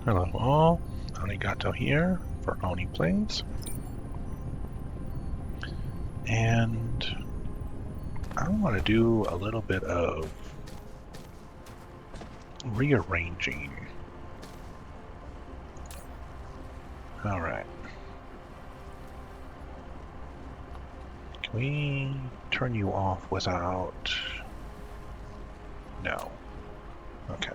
Hello all, Arigato here for Oni Plays. And I want to do a little bit of rearranging. Alright. Can we turn you off without... No. Okay.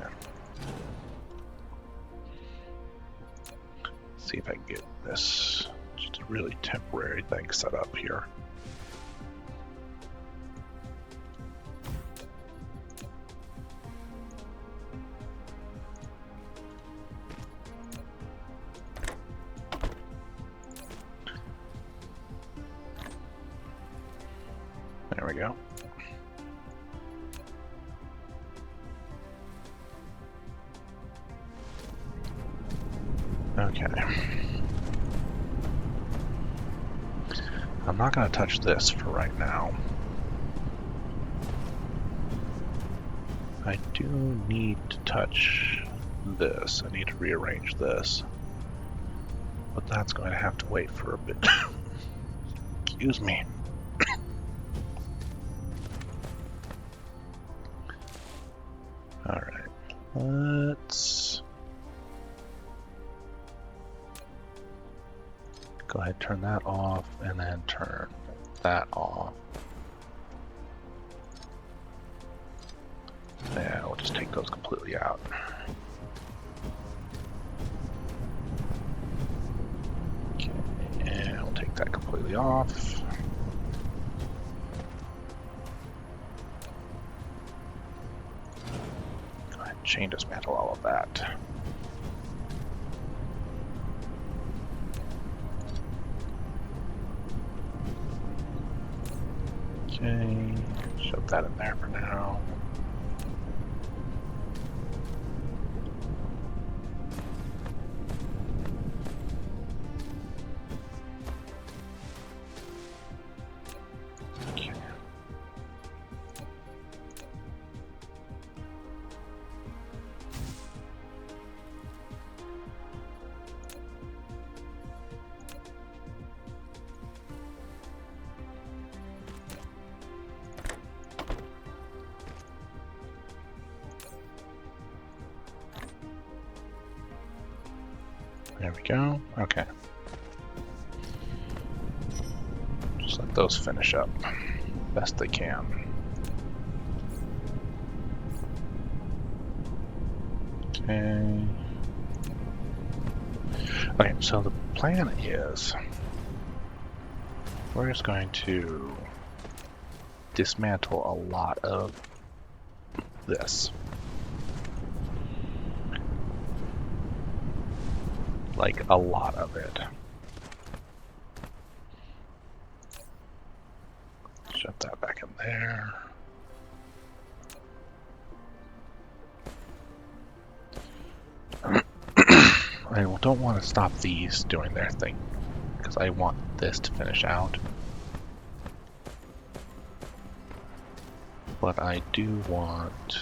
See if I can get this just a really temporary thing set up here. There we go. Okay. I'm not going to touch this for right now. I do need to touch this. I need to rearrange this. But that's going to have to wait for a bit. Excuse me. Alright. Let's go ahead and turn that off, and then turn that off. Yeah, we'll just take those completely out. Okay, and we'll take that completely off. Go ahead and chain dismantle all of that. Okay, shove that in there for now. Okay. There we go. Okay. Just let those finish up best they can. Okay. Okay, so the plan is we're just going to dismantle a lot of this. Like a lot of it. Shut that back in there. I don't want to stop these doing their thing because I want this to finish out. But I do want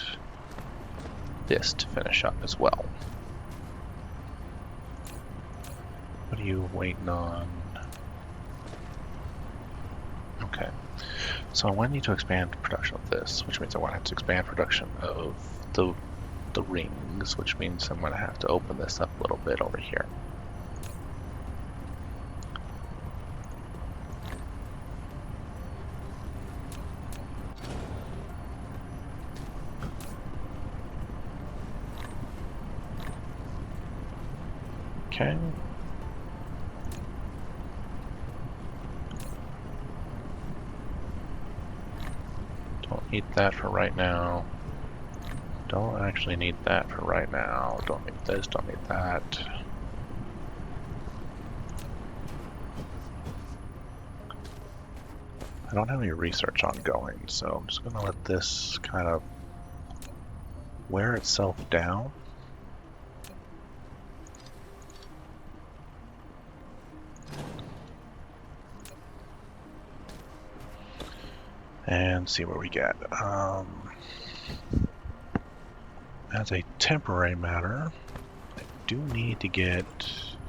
this to finish up as well. What are you waiting on? Okay. So I want you to expand production of this, which means I want to have to expand production of the rings, which means I'm going to have to open this up a little bit over here. Okay. Don't need that for right now. Don't actually need that for right now. Don't need this, don't need that. I don't have any research ongoing, so I'm just going to let this kind of wear itself down. And see where we get. As a temporary matter, I do need to get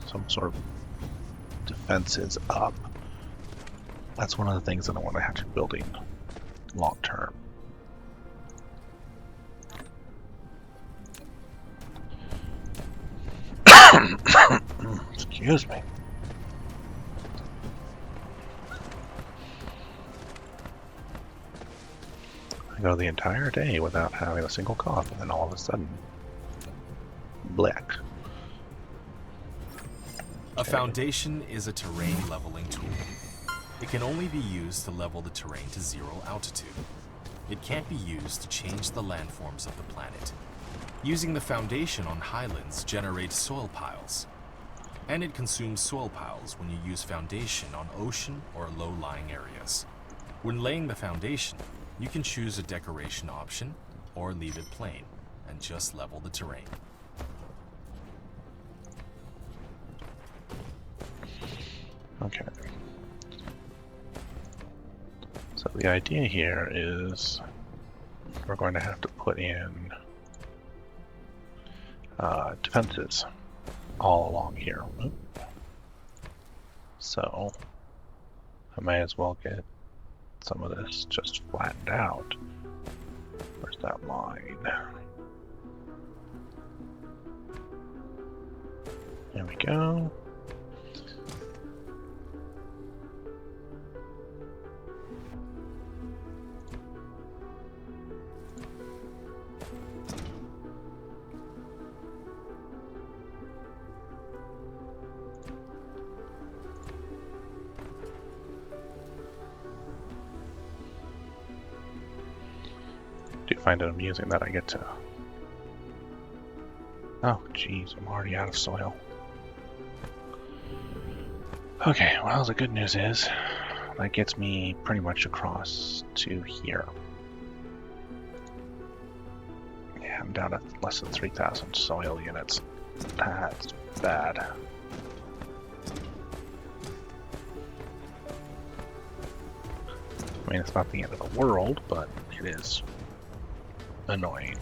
some sort of defenses up. That's one of the things that I want to have to building long term. Excuse me. I go the entire day without having a single cough, and then all of a sudden, black. A foundation is a terrain leveling tool. It can only be used to level the terrain to 0 altitude. It can't be used to change the landforms of the planet. Using the foundation on highlands generates soil piles. And it consumes soil piles when you use foundation on ocean or low-lying areas. When laying the foundation, you can choose a decoration option or leave it plain and just level the terrain. Okay. So the idea here is we're going to have to put in defenses all along here. So I may as well get some of this just flattened out. Where's that line? There we go. Do find it amusing that I get to... Oh, geez, I'm already out of soil. Okay, well, the good news is that gets me pretty much across to here. Yeah, I'm down to less than 3,000 soil units. That's bad. I mean, it's not the end of the world, but it is annoying.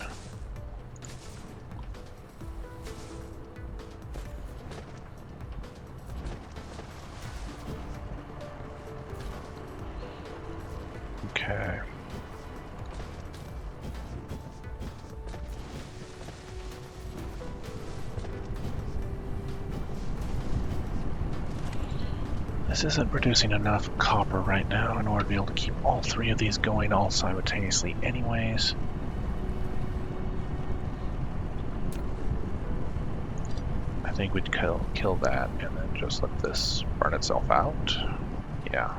Okay. This isn't producing enough copper right now in order to be able to keep all three of these going all simultaneously anyways. I think we'd kill that and then just let this burn itself out. Yeah.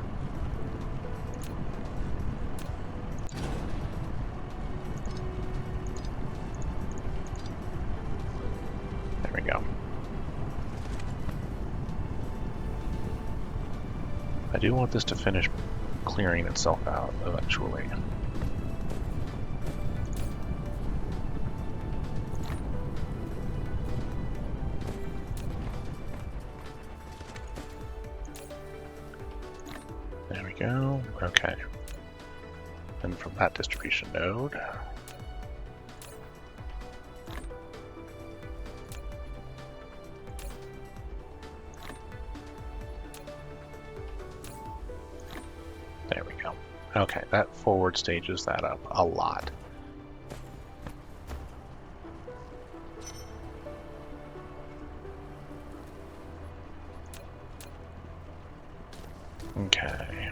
There we go. I do want this to finish clearing itself out eventually. There we go. Okay. And from that distribution node, there we go. Okay, that forward stages that up a lot. Okay.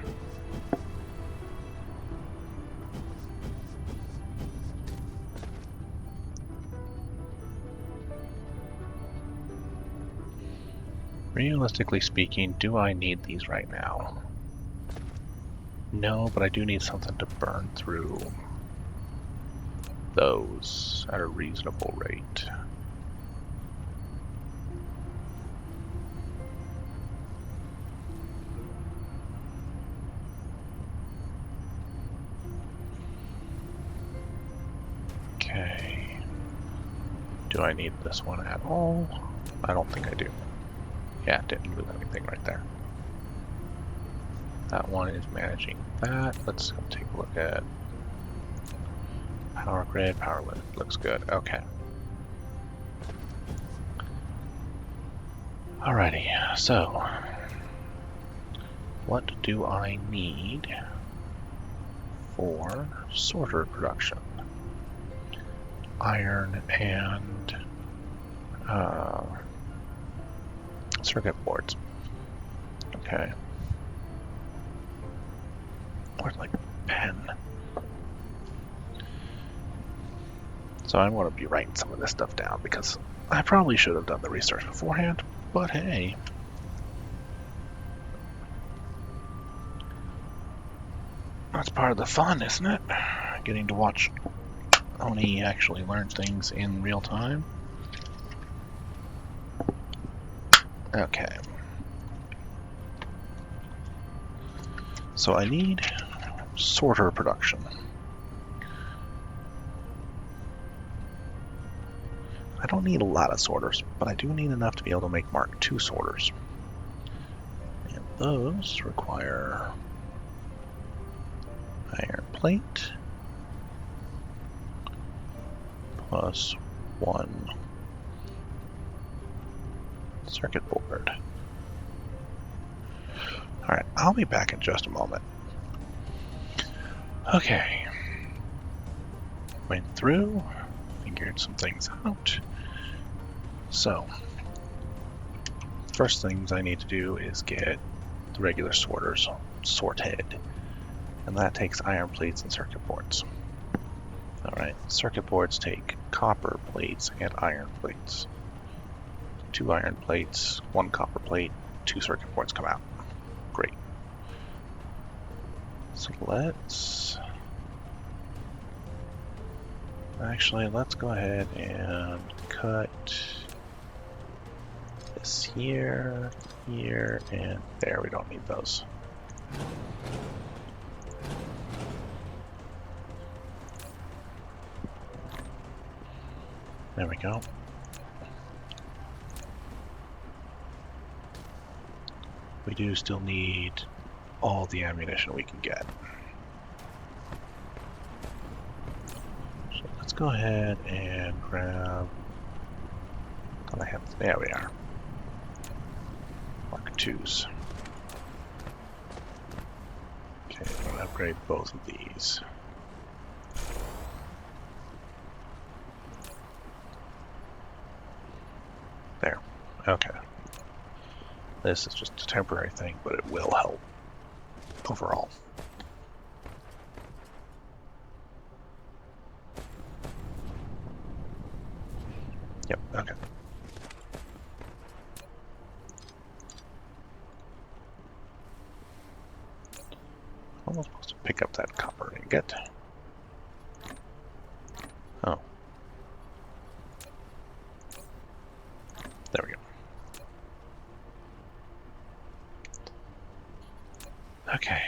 Realistically speaking, do I need these right now? No, but I do need something to burn through those at a reasonable rate. Okay. Do I need this one at all? I don't think I do. Yeah, didn't move anything right there. That one is managing that. Let's go take a look at power grid. Power grid looks good. Okay. Alrighty, so what do I need for sorter production? Iron and circuit boards. Okay. Where's my pen? So I'm going to be writing some of this stuff down because I probably should have done the research beforehand, but hey. That's part of the fun, isn't it? Getting to watch Oni actually learn things in real time. Okay. So I need sorter production. I don't need a lot of sorters, but I do need enough to be able to make Mark II sorters. And those require iron plate plus 1 circuit board. Alright, I'll be back in just a moment. Okay. Went through, figured some things out. So, first things I need to do is get the regular sorters sorted. And that takes iron plates and circuit boards. Alright, circuit boards take copper plates and iron plates. 2 iron plates, 1 copper plate, 2 circuit boards come out. Great. So let's go ahead and cut this here, here, and there. We don't need those. There we go. We do still need all the ammunition we can get. So let's go ahead and grab. There we are. Mark IIs. Okay, I'm going to upgrade both of these. There. Okay. This is just a temporary thing, but it will help overall. Yep, okay. Almost supposed to pick up that copper ingot. Oh. There we go. Okay.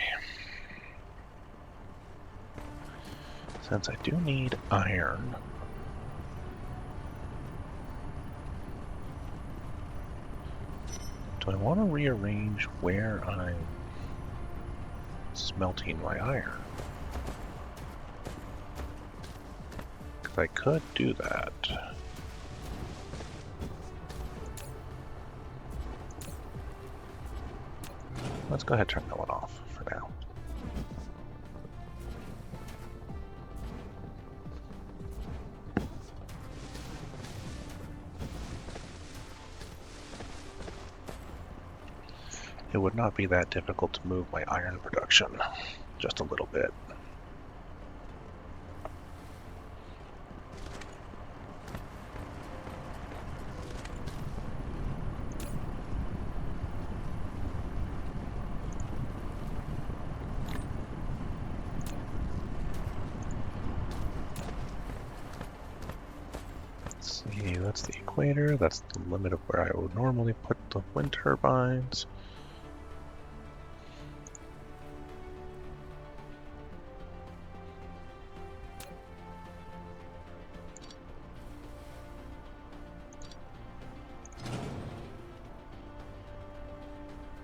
Since I do need iron, do I want to rearrange where I'm smelting my iron? Because I could do that. Let's go ahead and turn that one off for now. It would not be that difficult to move my iron production just a little bit. See, that's the equator, that's the limit of where I would normally put the wind turbines.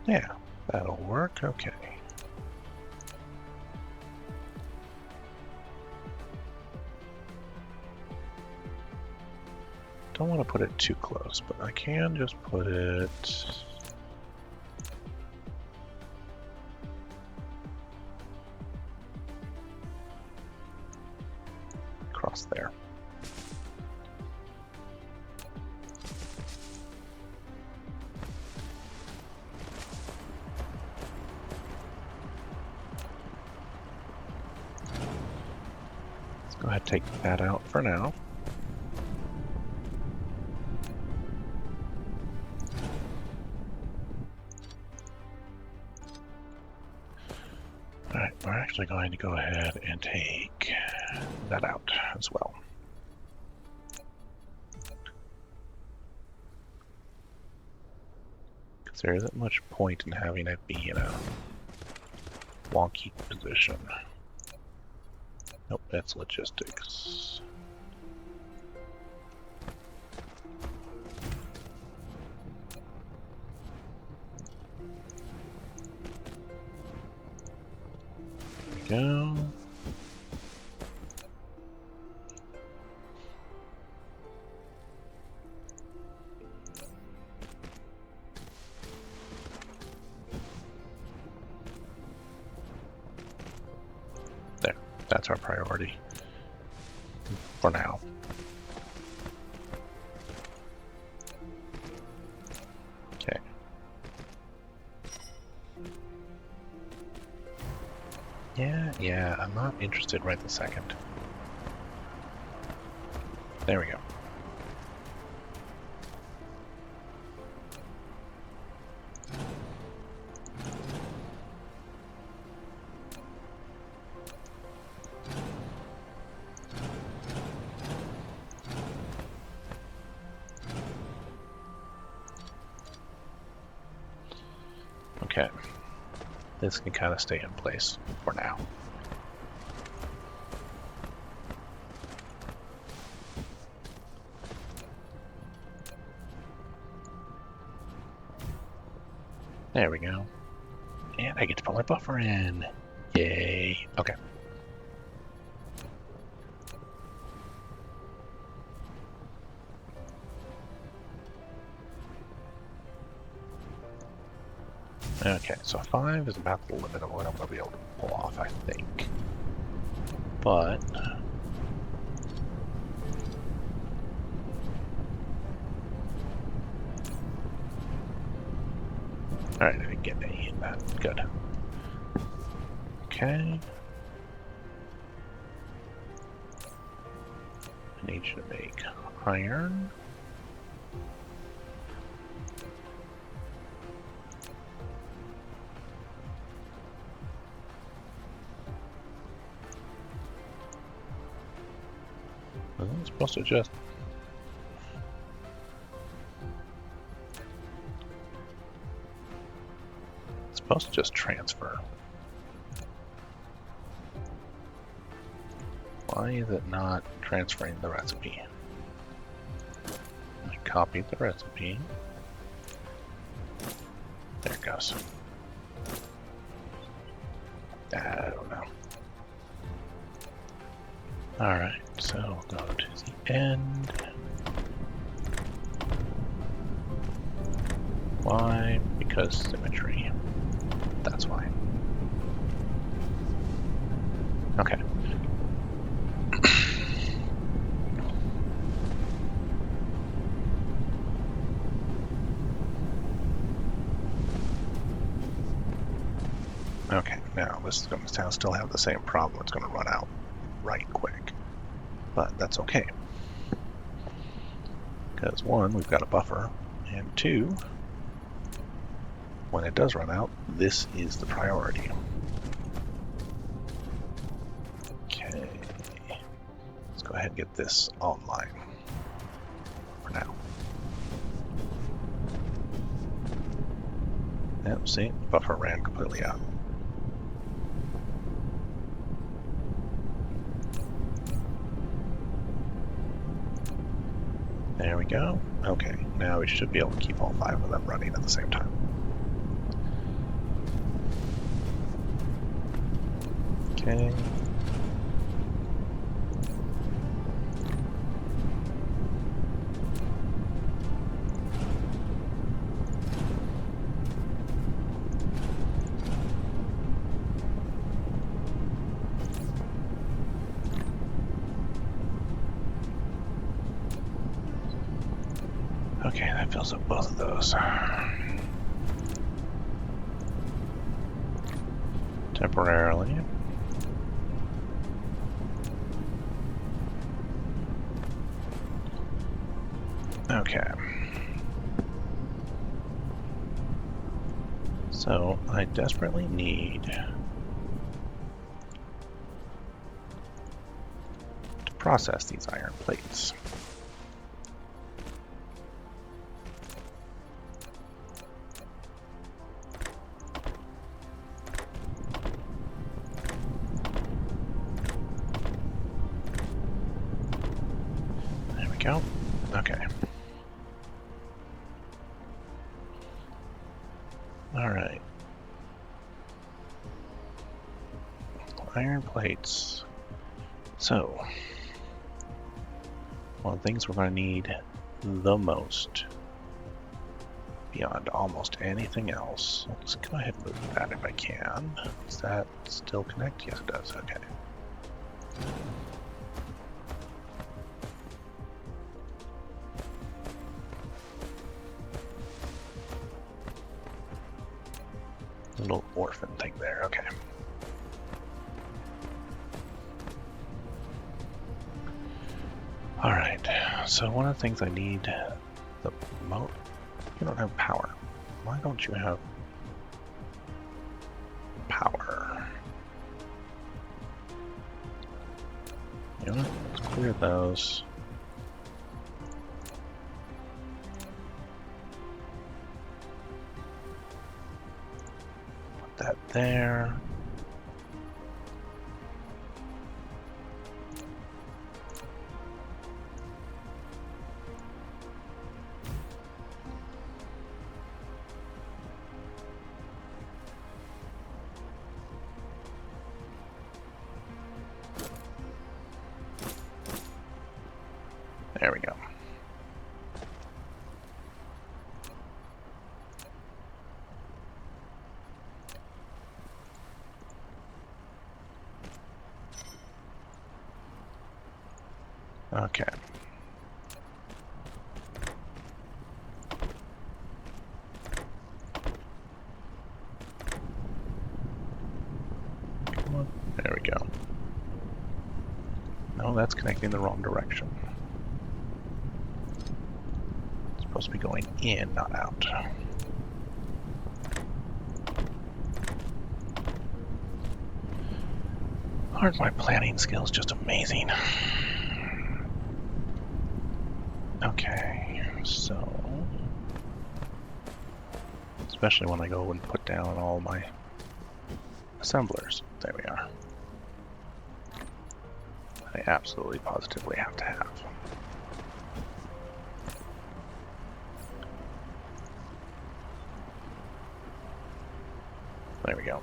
Yeah, that'll work, okay. don't want to put it too close, but I can just put it across there. Let's go ahead and take that out for now. Alright, we're actually going to go ahead and take that out as well. Because there isn't much point in having it be in a wonky position. Nope, that's logistics. Go. There, that's our priority for now. Okay. Yeah, I'm not interested right this second. There we go. Okay. This can kind of stay in place for now. There we go. And I get to put my buffer in. Yay. Okay. Okay, so 5 is about the limit of what I'm going to be able to pull off, I think. But alright, I didn't get any in that. Good. Okay. I need you to make iron. I'm supposed to just... supposed to just transfer. Why is it not transferring the recipe? I copied the recipe. There it goes. I don't know. Alright, so we'll go to the end. Why? Because symmetry. That's why. Okay. Okay, now this is going to still have the same problem. It's going to run out right quick. But that's okay. Because 1, we've got a buffer, and 2, when it does run out, this is the priority. Okay. Let's go ahead and get this online for now. Yep, see, buffer ran completely out. There we go. Okay, now we should be able to keep all 5 of them running at the same time. Okay. That fills up both of those. Temporarily. Okay. So I desperately need to process these iron plates. There we go. Okay. All right. Iron plates. So, one of the things we're going to need the most, beyond almost anything else. Let's go ahead and move that if I can. Does that still connect? Yes, it does. Okay. Little orphan thing there. Okay. All right. So one of the things I need the most. You don't have power. Why don't you have power? You know what? Let's clear those. Put that there. There we go. Okay. Come on. There we go. No, that's connecting the wrong direction. It's supposed to be going in, not out. Aren't my planning skills just amazing? Okay, so... especially when I go and put down all my assemblers. There we are. I absolutely positively have to have. There we go.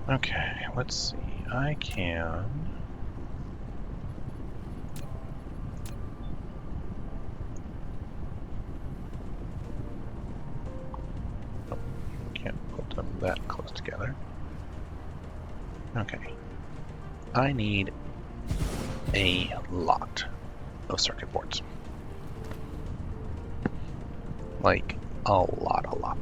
Okay, let's see. I can... oh, can't put them that close together. Okay. I need a lot of circuit boards. Like, a lot, a lot.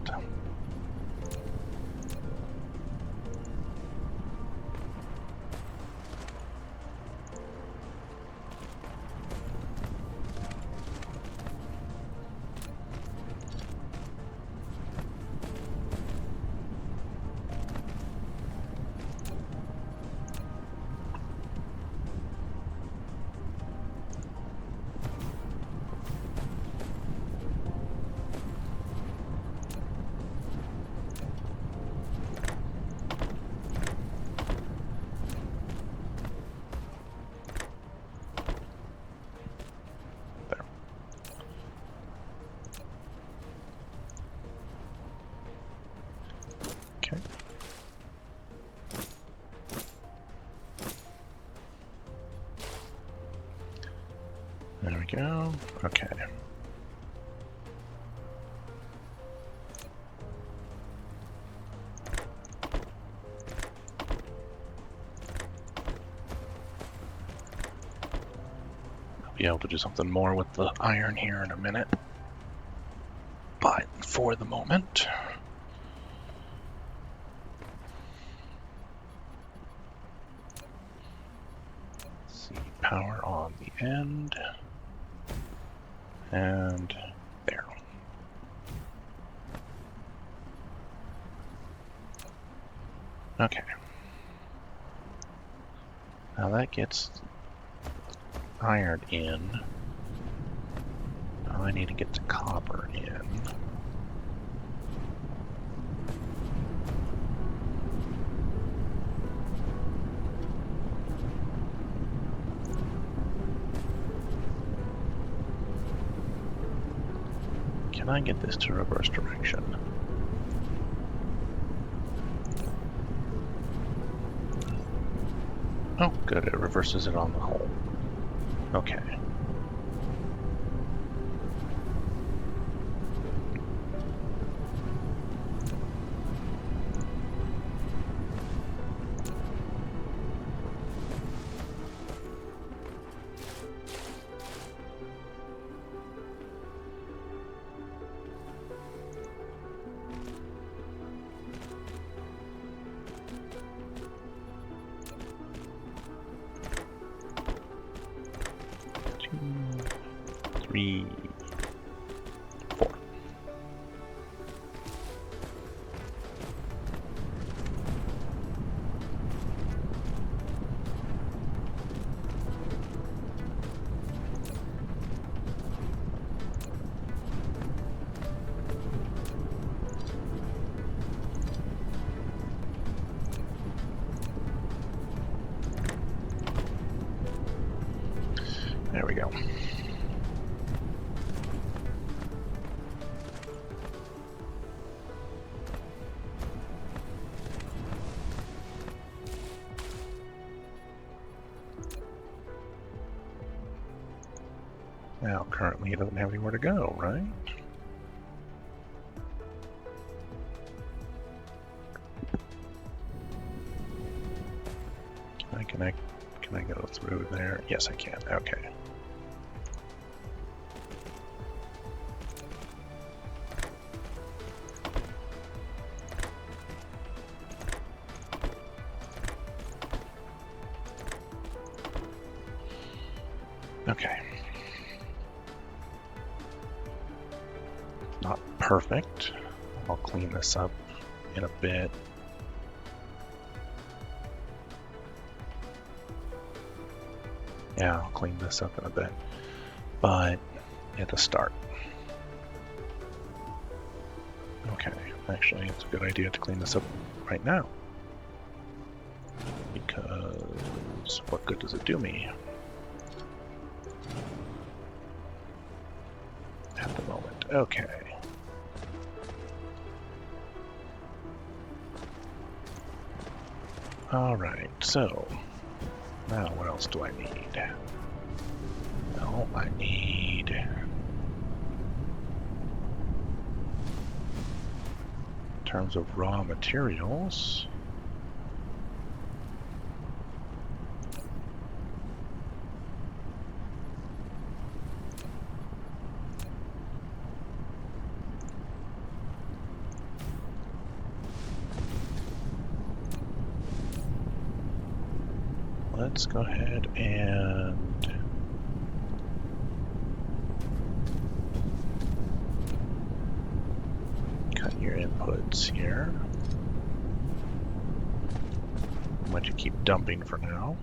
Okay. There we go. Okay. be able to do something more with the iron here in a minute. But for the moment, let's see, power on the end, and there. Okay. Now that gets iron in. Now I need to get the copper in. Can I get this to reverse direction? Oh, good, it reverses it on the hole. Okay. Three, four. There we go. Now, currently it doesn't have anywhere to go, right? Can I go through there? Yes, I can. Okay. Okay. Not perfect. I'll clean this up in a bit. Yeah, I'll clean this up in a bit. But at the start. Okay, actually it's a good idea to clean this up right now. Because what good does it do me? At the moment. Okay. Alright, so now what else do I need? Well, I need in terms of raw materials. Let's go ahead and cut your inputs here. I'm going to keep dumping for now.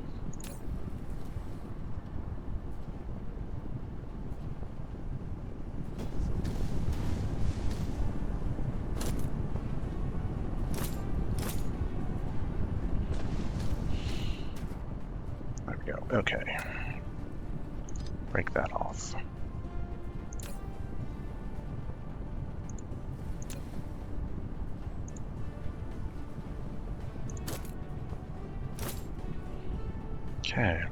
There we go. Okay. Break that off. Okay.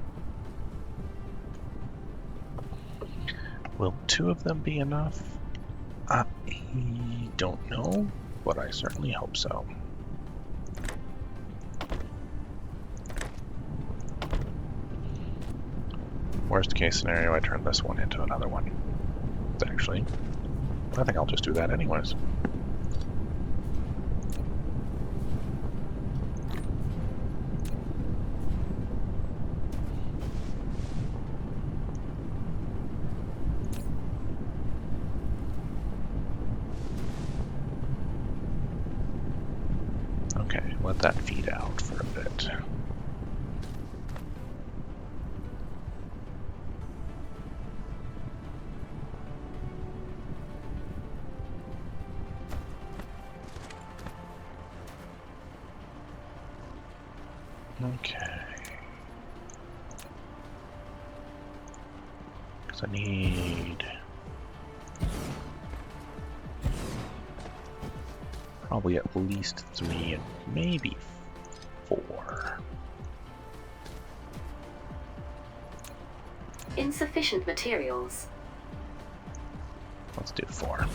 Will 2 of them be enough? I don't know, but I certainly hope so. Worst case scenario, I turn this one into another one. Actually, I think I'll just do that anyways. Okay, let that feed out for a bit. Okay. Because I need probably at least 3 and maybe 4. Insufficient materials. Let's do 4.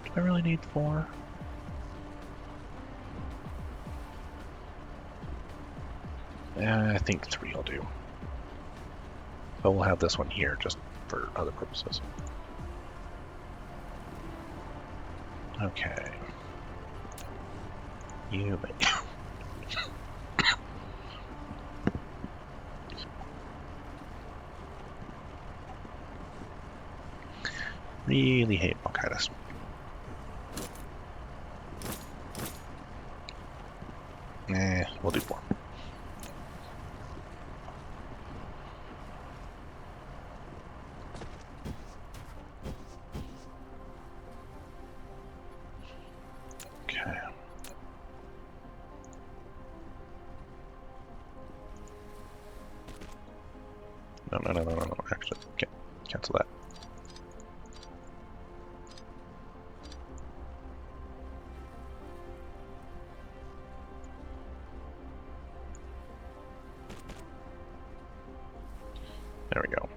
Do I really need 4? I think 3 will do. But we'll have this one here just for other purposes. Okay. You make. Really hate bronchitis. We'll do 4. Okay. No. Actually, okay. Cancel that. There we go.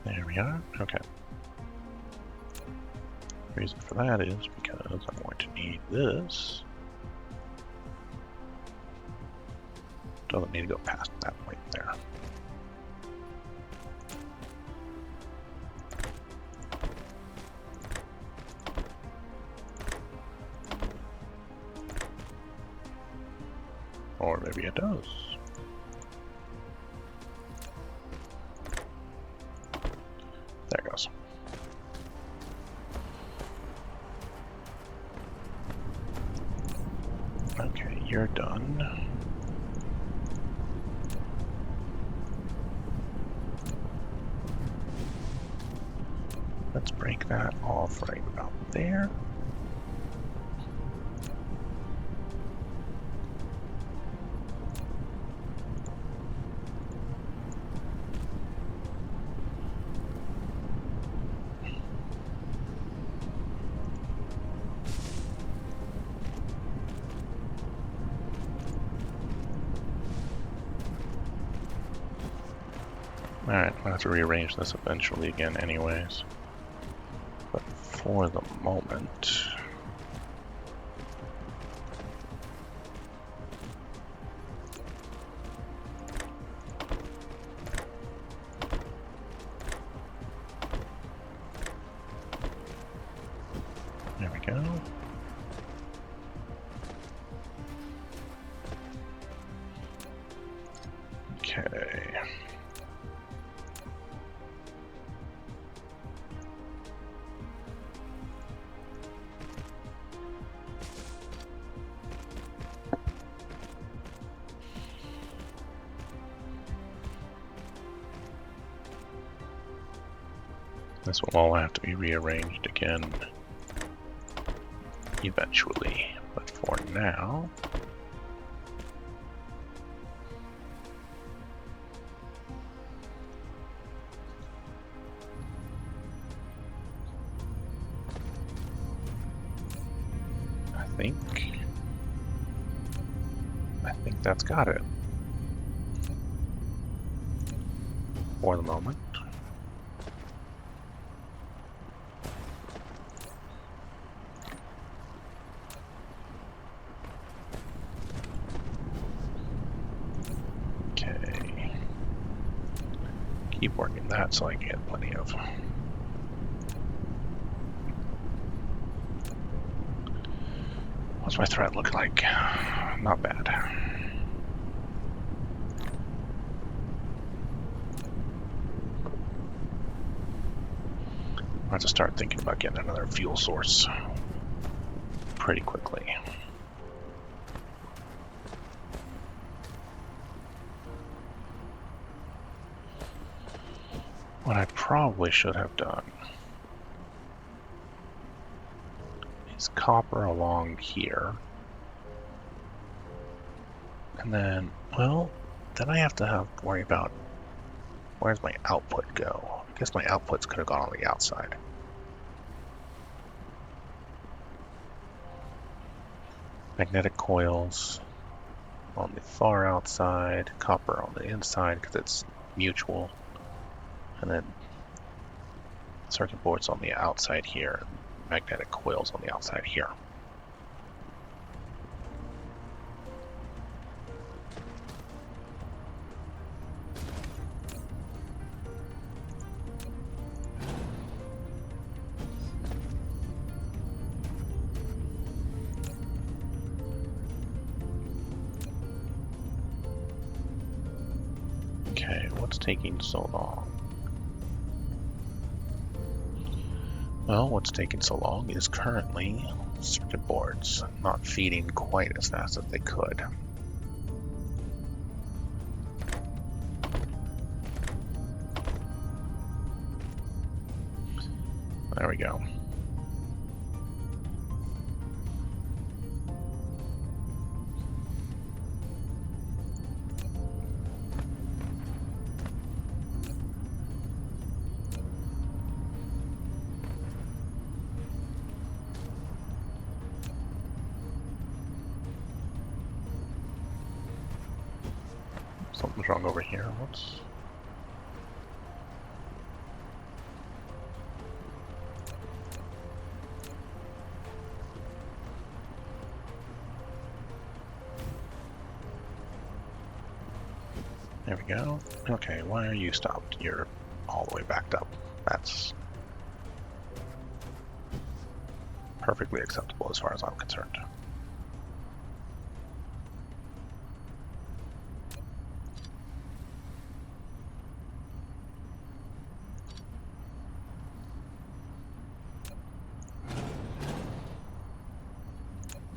There we are. Okay. Reason for that is because I'm going to need this. Doesn't need to go past that point there. Or maybe it does. There it goes. Okay, you're done. Let's break that off right about there. Alright, I'll have to rearrange this eventually again anyways. But for the moment... There we go. Okay. This will all have to be rearranged again eventually, but for now, I think that's got it. for the moment. Okay. Keep working that so I can get plenty of. What's my threat look like? Not bad. I have to start thinking about getting another fuel source pretty quickly. What I probably should have done is copper along here. And then, well, then I have to worry about where's my output go. I guess my outputs could have gone on the outside. Magnetic coils on the far outside, copper on the inside because it's mutual, and then circuit boards on the outside here, and magnetic coils on the outside here. Okay, what's taking so long? Well, what's taking so long is currently circuit boards not feeding quite as fast as they could. There we go. Something's wrong over here. Whoops. There we go. Okay, why are you stopped? You're all the way backed up. That's perfectly acceptable as far as I'm concerned.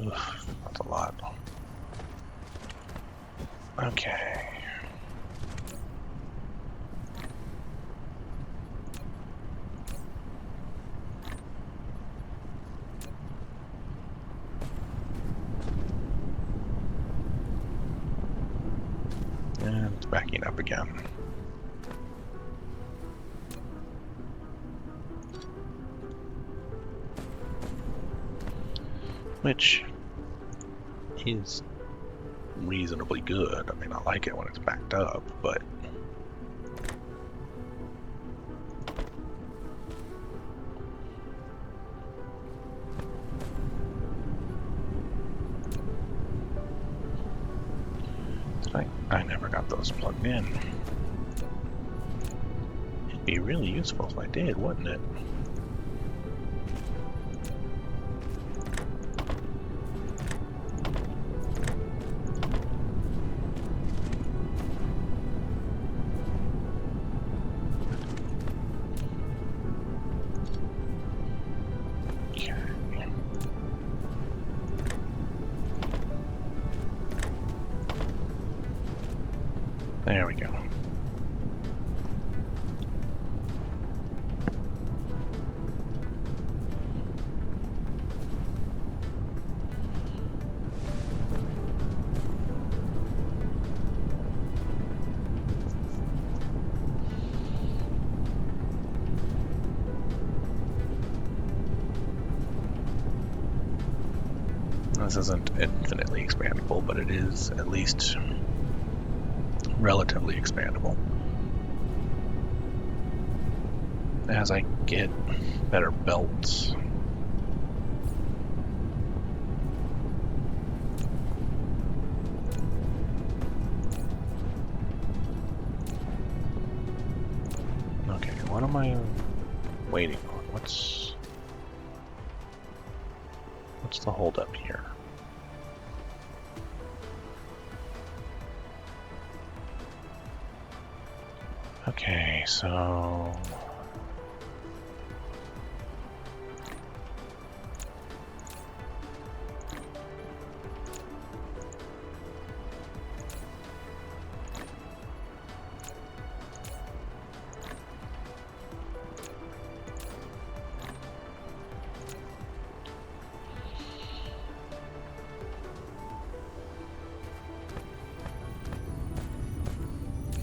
Oof, that's a lot. Okay. And it's backing up again. Which is reasonably good. I mean, I like it when it's backed up, but I never got those plugged in. It'd be really useful if I did, wouldn't it? There we go. This isn't infinitely expandable, but it is at least relatively expandable. as I get better belts. Okay, what am I waiting on? What's the holdup here? Okay, so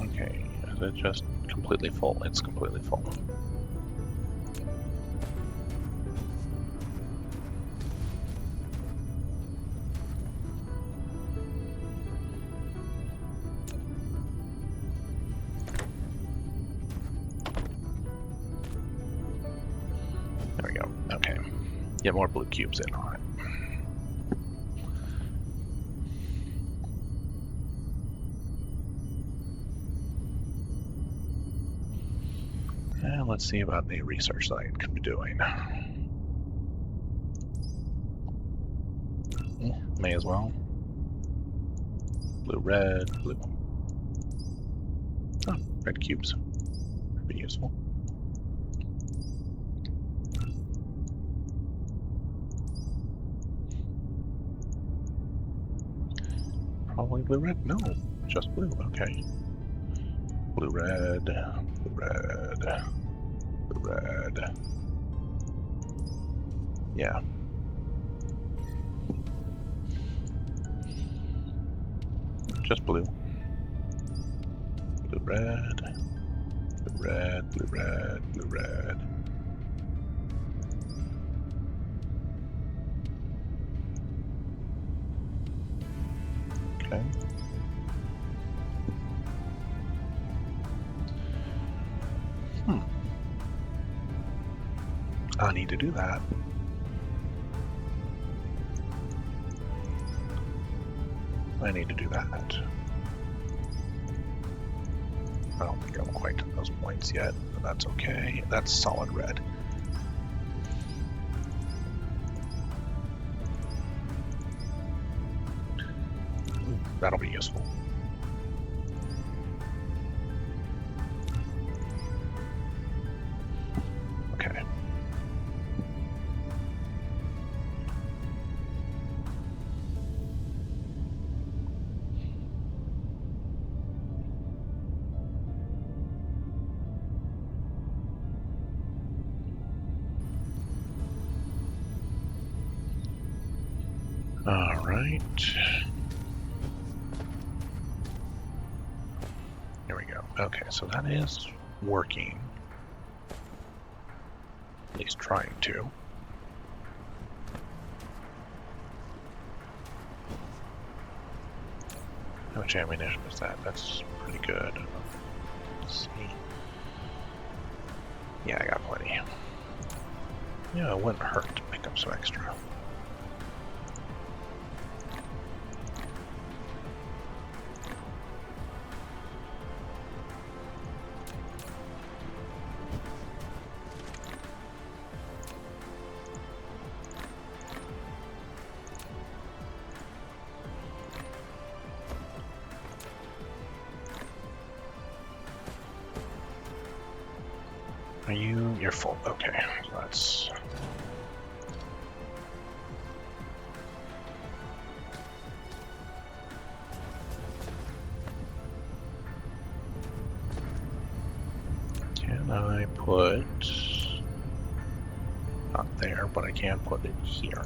okay, is it just completely full? It's completely full. There we go. Okay. Get more blue cubes in on it. And let's see about the research that I can be doing. May as well. Blue, red, blue. Oh, red cubes. Be useful. Probably blue, red? No, just blue. Okay. Blue, red, blue, red, blue, red. Yeah. Just blue. Blue, red, blue, red, blue, red, blue, red. Okay. I need to do that. I need to do that. I don't think I'm quite to those points yet, but that's okay. That's solid red. Ooh, that'll be useful. Okay. All right. Here we go. Okay, so that is working. At least trying to. How much ammunition is that? That's pretty good. Let's see. Yeah, I got plenty. Yeah, it wouldn't hurt to pick up some extra. You're full. Okay, so that's... Can I put... Not there, but I can put it here.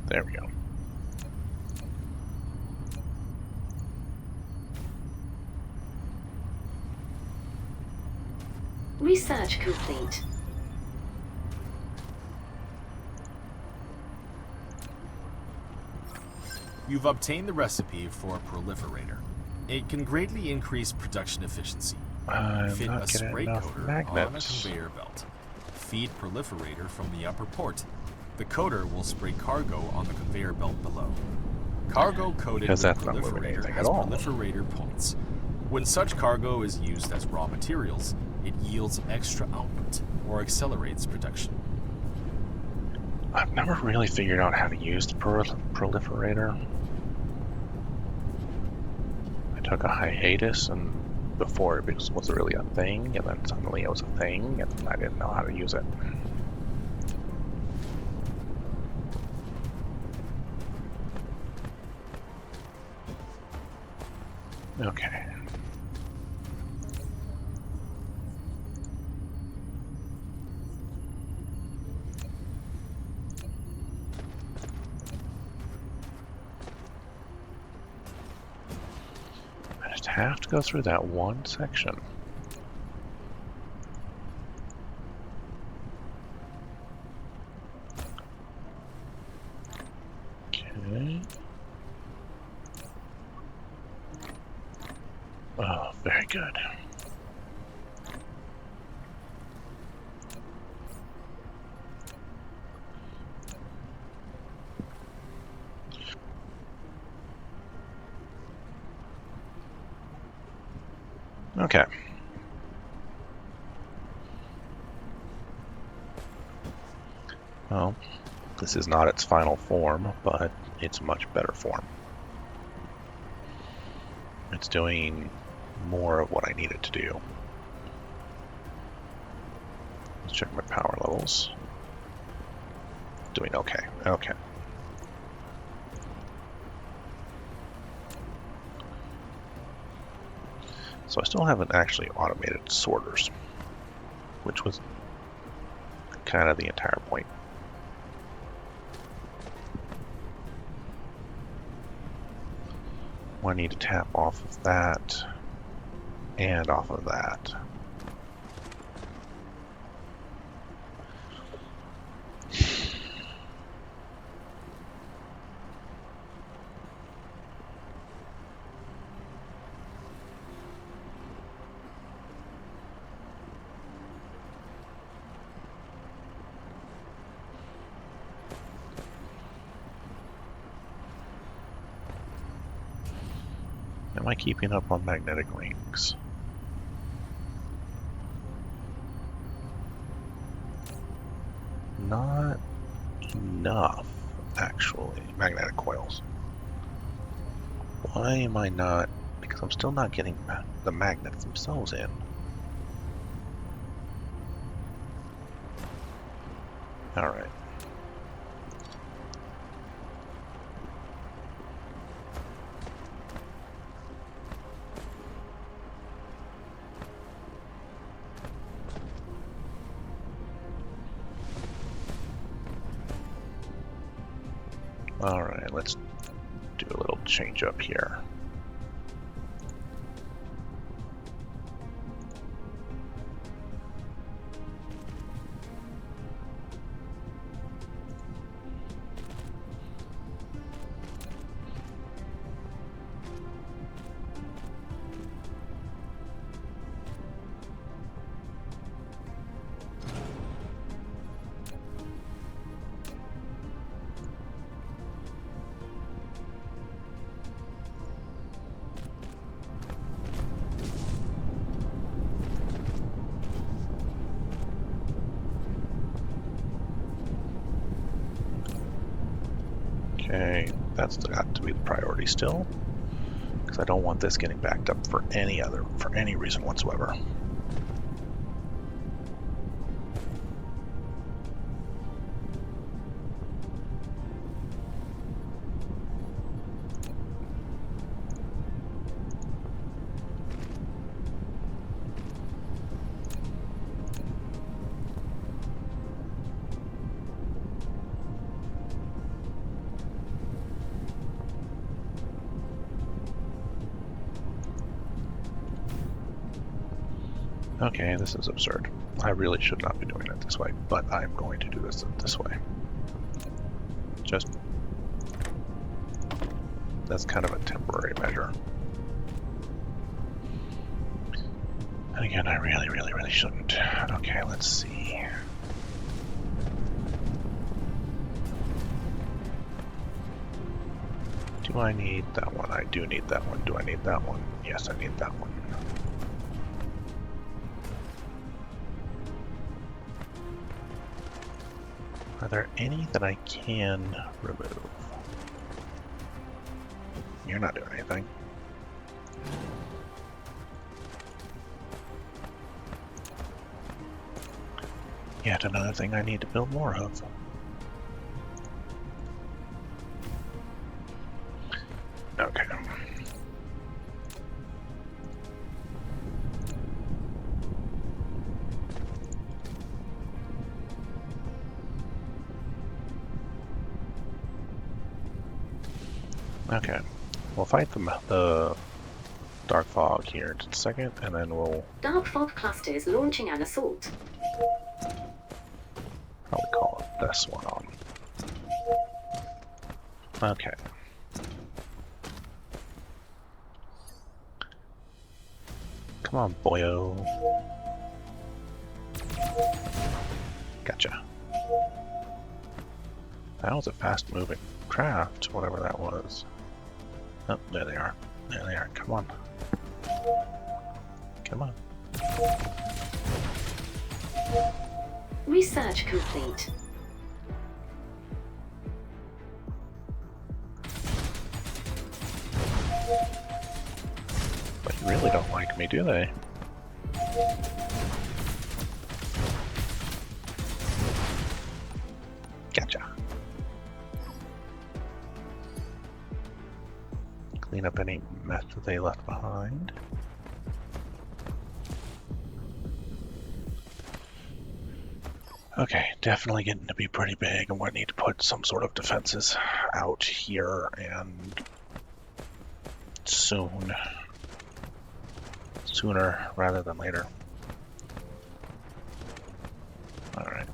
There we go. Research complete. You've obtained the recipe for a proliferator. It can greatly increase production efficiency. I'm Fit not a getting spray enough coater magnets. on a conveyor belt. Feed proliferator from the upper port. The coater will spray cargo on the conveyor belt below. Cargo coated Because with that's not moving proliferator anything has at all. proliferator points. When such cargo is used as raw materials, it yields extra output or accelerates production. I've never really figured out how to use the proliferator. I took a hiatus and before it wasn't really a thing, and then suddenly it was a thing, and I didn't know how to use it. Okay. I just have to go through that one section. Okay. Oh, very good. Okay. Well, this is not its final form, but it's much better form. It's doing more of what I need it to do. Let's check my power levels. Doing okay. Okay. So I still haven't actually automated sorters, which was kind of the entire point. I need to tap off of that and off of that. Am I keeping up on magnetic rings? Not enough, actually. Magnetic coils. Why am I not? Because I'm still not getting the magnets themselves in. Alright. Alright, let's do a little change up here. Okay, that's got to be the priority still, because I don't want this getting backed up for any reason whatsoever. Okay, this is absurd. I really should not be doing it this way, but I'm going to do this way. Just... that's kind of a temporary measure. And again, I really shouldn't. Okay, let's see. Do I need that one? I do need that one. Do I need that one? Yes, I need that one. Are there any that I can remove? You're not doing anything. Yet another thing I need to build more of. Okay. Okay. We'll fight the dark fog here in just a second, and then we'll Dark fog clusters launching an assault. probably call this one on. Okay. Come on, boyo. Gotcha. That was a fast-moving craft, whatever that was. Oh, there they are. There they are. Come on. Come on. Research complete. But you really don't like me, do they? Gotcha. Clean up any mess that they left behind. Okay, definitely getting to be pretty big, and we need to put some sort of defenses out here, and soon. Sooner rather than later. Alright.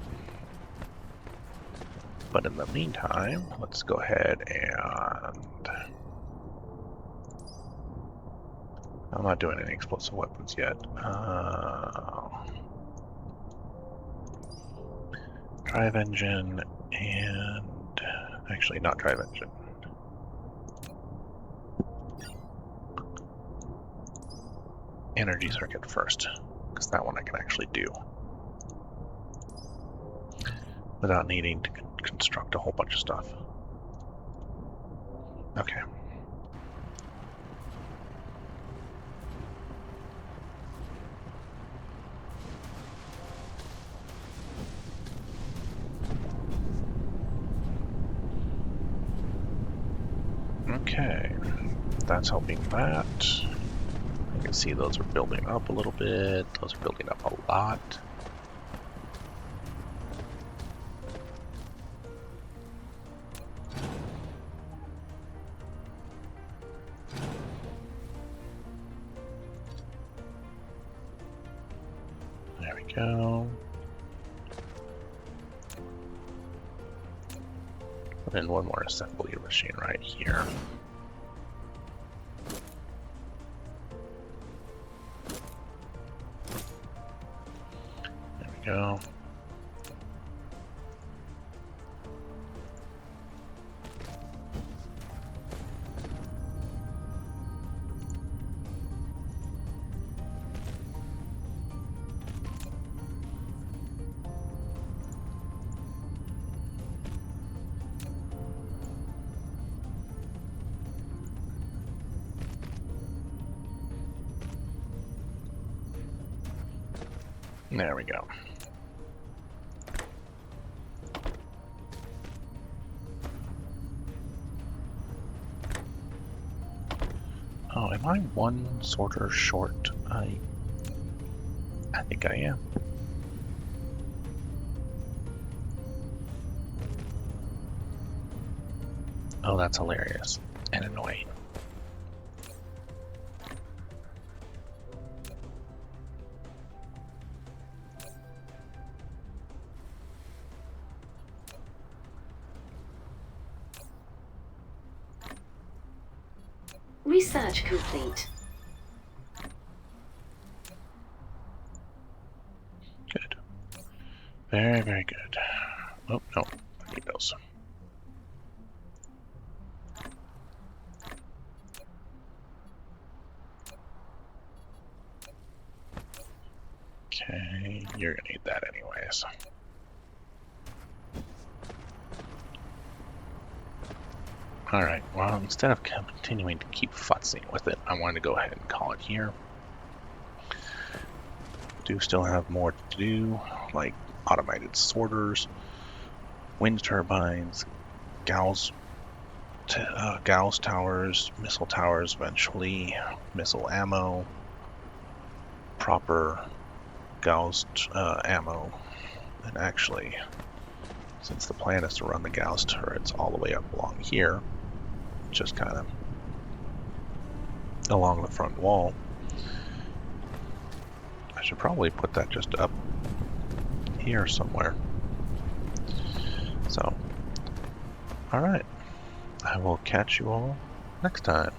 But in the meantime, let's go ahead and... I'm not doing any explosive weapons yet. Drive engine and... actually, not drive engine. Energy circuit first, because that one I can actually do without needing to construct a whole bunch of stuff. Okay. Okay, that's helping that. You can see those are building up a little bit. Those are building up a lot. There we go. Put in one more assembly machine right here. There we go. There we go. Oh, am I one sorter short? I think I am. Oh, that's hilarious and annoying. Research complete. Good. Very, very good. Oh, no. I need those. Okay, you're gonna need that anyways. Alright, well, instead of continuing to keep futzing with it, I wanted to go ahead and call it here. Do still have more to do, like automated sorters, wind turbines, Gauss towers, missile towers eventually, missile ammo, proper Gauss ammo, and actually, since the plan is to run the Gauss turrets all the way up along here, just kind of along the front wall, I should probably put that just up here somewhere. So, alright, I will catch you all next time.